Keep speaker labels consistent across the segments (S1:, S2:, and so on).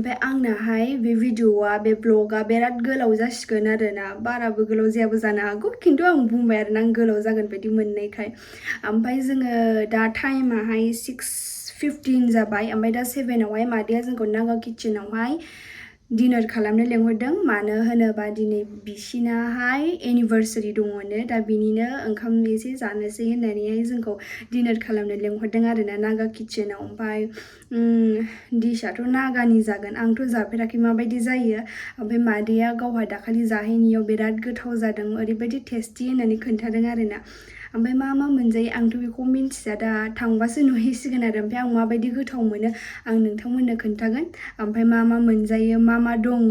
S1: ओमफ्राय आंनाहाय बे भिडिअआ बे ब्लगा बिराद गोलाव जासिगोन आरोना बाराबो गोलाव जायाबो जानो हागौ खिन्थु आं बुंबाय आरोना आं गोलाव जागोन बायदि मोननायखाय ओमफ्राय जोङो दा टाइमाहाय 6:15 जाबाय ओमफ्राय दा 7आवहाय मादैया जोंखौ नागा किटचेनावहाय डिनार खालामनो लेंहरदों मानो होनोबा दिनै बिसिनाहाय एनिभार्सारि दङनो दा बिनिनो ओंखाम एसे जानोसै होननानैहाय जोंखौ डिनार खालामनो लेंहरदों आरोना नागा किटचेनाव ओमफ्राय डिशआथ' नागानि जागोन आंथ' जाफेराखै माबायदि जायो ओमफ्राय मादैया गावहा दाखालि जाहैनायाव बिराद गोथाव जादों ओरैबायदि टेस्टि होननानै खोन्थादों आरोना ओमफ्राय मा मोनजायो आंथ' बेखौ मिन्थिया दा थांबासो नुहैसिगोन आरो ओमफ्राय आं माबायदि गोथाव मोनो आं नोंथांमोननो खोन्थागोन ओमफ्राय मा मोनजायो मा दङ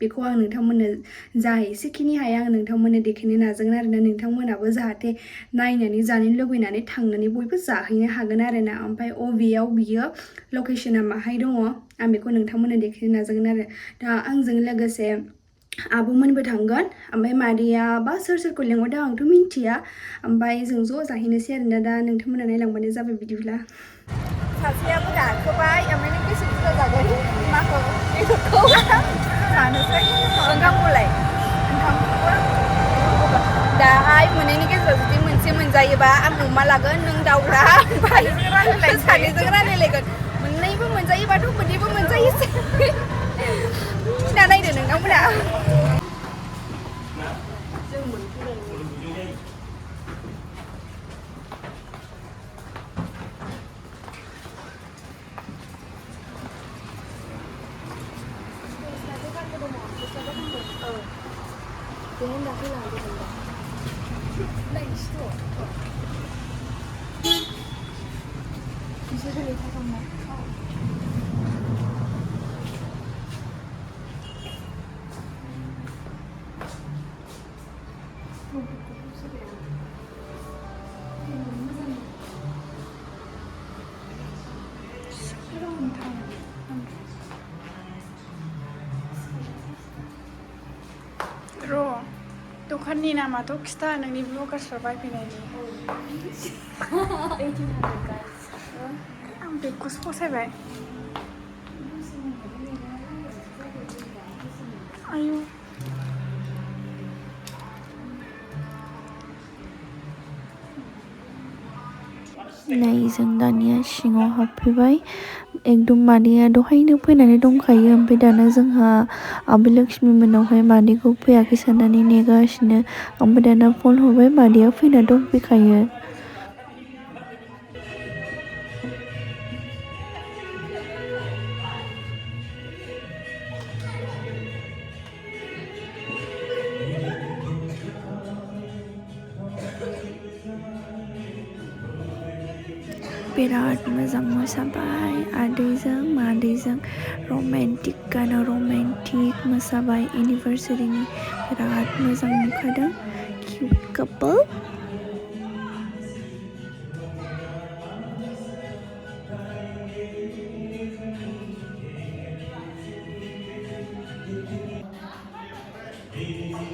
S1: बेखौ आं नोंथांमोननो जा एसेखिनि हाया आं नोंथांमोननो देखायनो नाजागोन आरोना नोंथांमोनाबो जाहाथे नायनानै जानो लुबैनानै थांनानै बयबो जाहैनो हागोन आरोना ओमफ्राय अबेयाव बियो लकेशना माहाय दङ आं बेखौ नोंथांमोननो देखायनो नाजागोन आरो दा आंजों लोगोसे आब'मोनबो थांगोन ओमफ्राय मादैया बा सोरखौ लेंहरदों आंथ' मिन्थिया ओमफ्राय जों ज' जाहैनोसै आरोना दा नोंथांमोना नायलांबानो जाबाय बिदिब्ला सासेयाबो गाखोबाय ओमफ्राय नों बेसे बुरजा जागोन माखौ बेदरखौ जानोसै ओंखामखौलाय दाहाय मोननैनि गेजेराव जुदि मोनसे मोनजायोबा आं अमा लागोन नों दाउला ओमफ्राय सानैजों रायलायलायगोन मोननैबो मोनजायोबाथ' मोननैबो मोनजायोसै दा नायदो नोंथांमोना र' दखाननि नामाथ' खिथा नोंनि ब्लगार्सफ्रा बायफैनायनि आं बेगखौसो फसायबाय आयु
S2: नै जों दानिया सिङाव हाबफैबाय एकदम मादैया दहायनो फैनानै दंखायो ओमफ्राय दाना जोंहा आबै लक्ष्मि मोनावहाय मादैखौ फैयाखै साननानै नेगासिनो ओमफ्राय दाना फन हरबाय मादैया फैना दंफैखायो बिराद मोजां मोसाबाय आदैजों मादैजों रमेन्टिकानो रमेन्टिक मोसाबाय एनिभार्सारिनि बिराद मोजां नुखादों किउट कापोल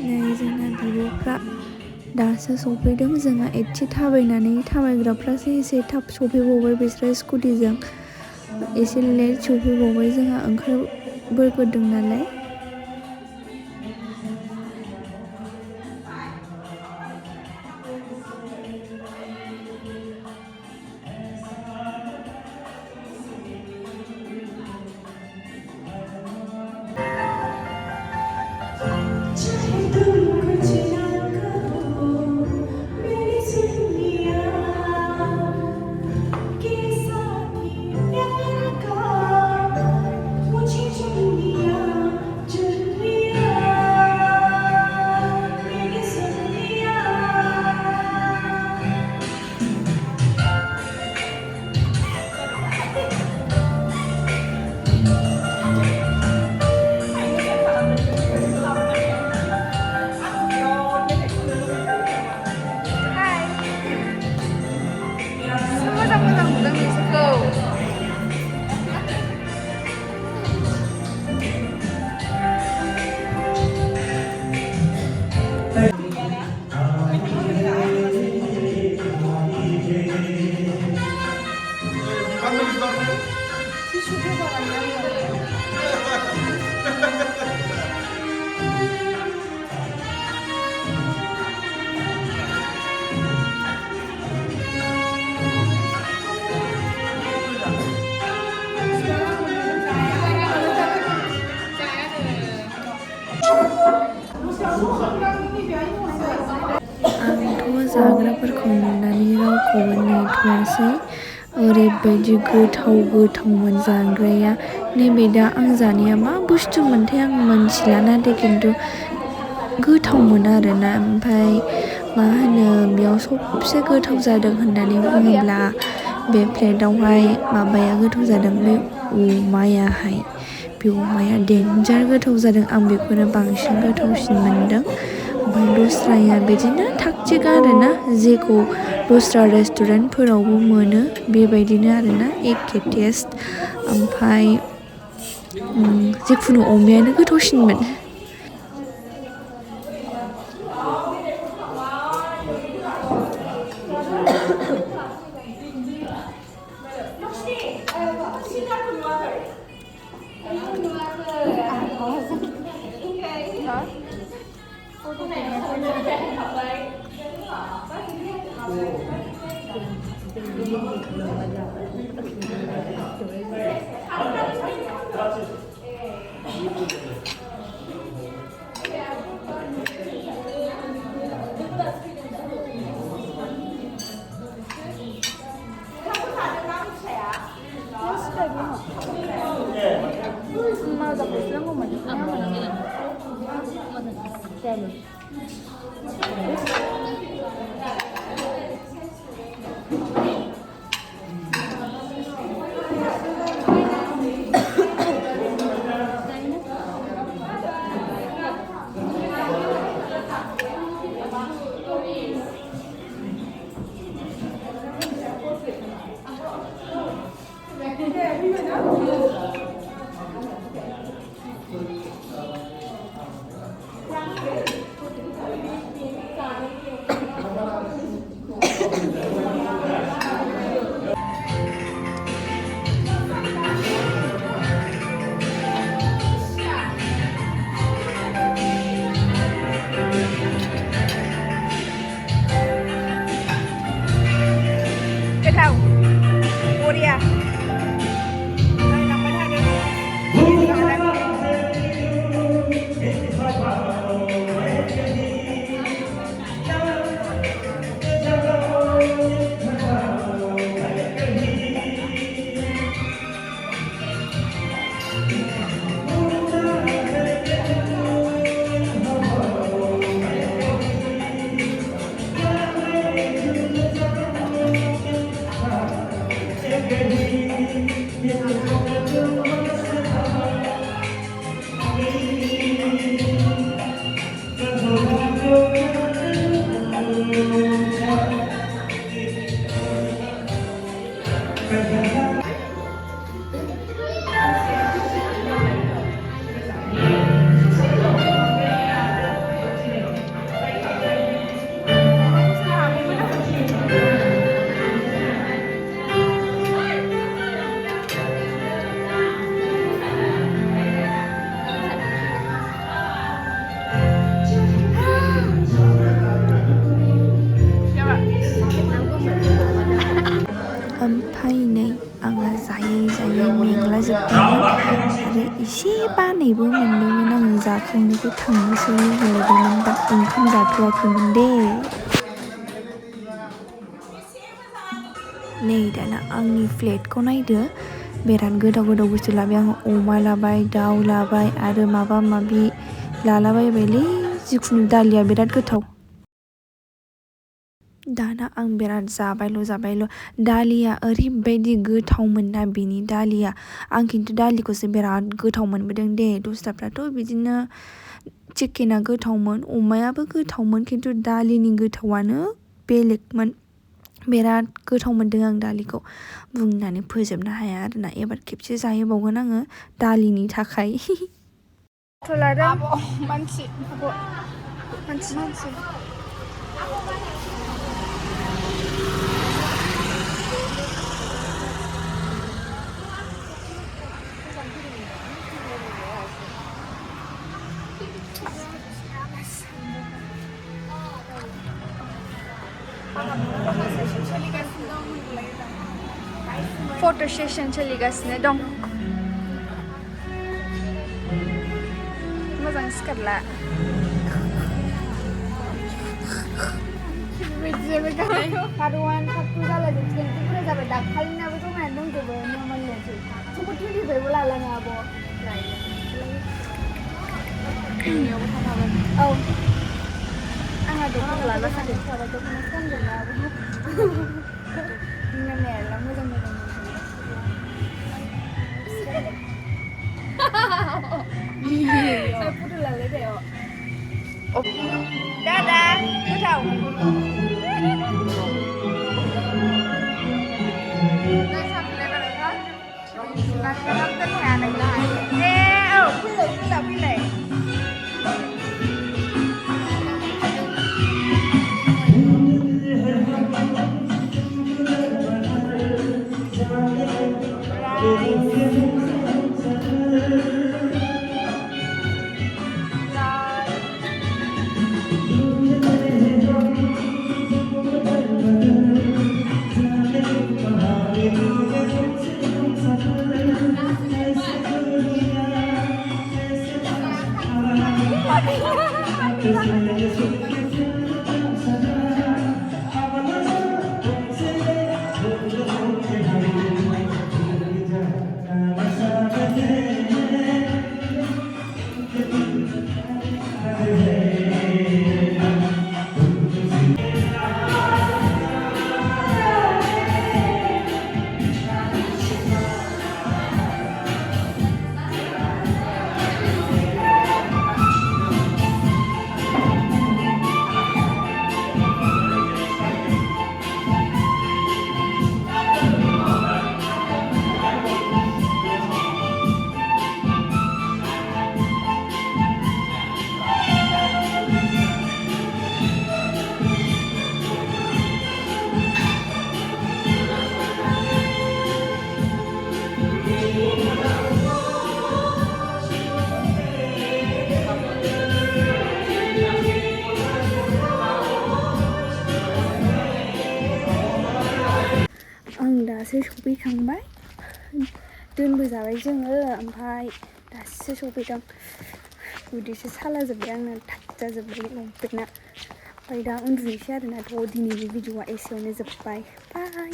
S2: नै जोंना बिब'फ्रा दासो सफैदों जोंहा एसे थाबायग्राफ्रासो एसे थाब सफैबावबाय बिस्रा स्कुटिजों एसे लेट सफैबावबाय जोंहा ओंखारबोग्रोदों नालाय आंथ' जाग्राफोरखौ नुनानै रावखौबो नेथ'वासै ओरैबायदि गोथावमोन जाग्राया नैबे दा आं जानाया मा बुस्थुमोनथाय आं मोनथिला नाथाय खिन्थु गोथावमोन आरोना ओमफ्राय मा होनो बेयाव सबसे गोथाव जादों होननानै बुङोब्ला बे प्लेटावहाय माबाया गोथाव जादों बे अमायाहाय बे अमाया डेन्जार गोथाव जादों आं बेखौनो बांसिन गोथावसिन मोनदों ओमफ्राय दस्राया बिदिनो थाग-थिग आरोना जेखौ दस्रा रेस्टुरेन्टफोरावबो मोनो बेबायदिनो आरोना एखे टेस्ट ओमफ्राय जिखुनु अमायानो गोथावसिनमोन ओमफ्राय नै आङो जायै मेंलाजोबदोंमोन आरो एसे बानायबो मोनदोंमोन आङो जाखांनोबो थांनोसो लुबैलायदोंमोन बाट ओंखाम जाथ'वाखैमोन दे नै दाना आंनि प्लेटखौ नायदो बिराद गोदाव बुस्थु लाबाय आङो अमा लाबाय दाउ लाबाय आरो माबा माबि लालाबायबायलै जिखुनु दालिया बिराद गोथाव दाना आं बिराद जाबायल' दालिया ओरैबायदि गोथावमोन ना बिनि दालिया आं खिन्थु दालिखौसो बिराद गोथाव मोनबोदों दे दस्राफ्राथ' बिदिनो चिकेना गोथावमोन अमायाबो गोथावमोन खिन्थु दालिनि गोथावानो बेलेगमोन बिराद गोथाव मोनदों आं दालिखौ बुंनानै फोजोबनो हाया आरोना एबार खेबसे जाहैबावगोन आङो दालिनि थाखाय मानसि फट' सेसन सोलिगासिनो दं मोजां सिखारला
S1: part 1 part 2 जालायजोबसिगोन जि बुरजा जाबाय दाखालिनाबो जमायनानै दंजोबो नर्माल लेन्सै सबखौ 25 लालाङो आब' लायो जोंनियावबो थाखागोन औ आंहा दख'ना लाना सानदों दख'ना गानगोन ना आब' जोंना मेरला मोजां मोजां फट' लालाय दे दादा गोथाव फैलाय आं दासो सफैखांबाय दोनबोजाबाय जोङो ओमफ्राय दासो सफैदों उदैसो साला जोब्बाय आंना थाब जाजोब्बाय लंपेन्टआ ओमफ्राय दा उन्दुनोसै आरोना थ' दिनैनि भिडिअआ एसेयावनो जोब्बाय बाय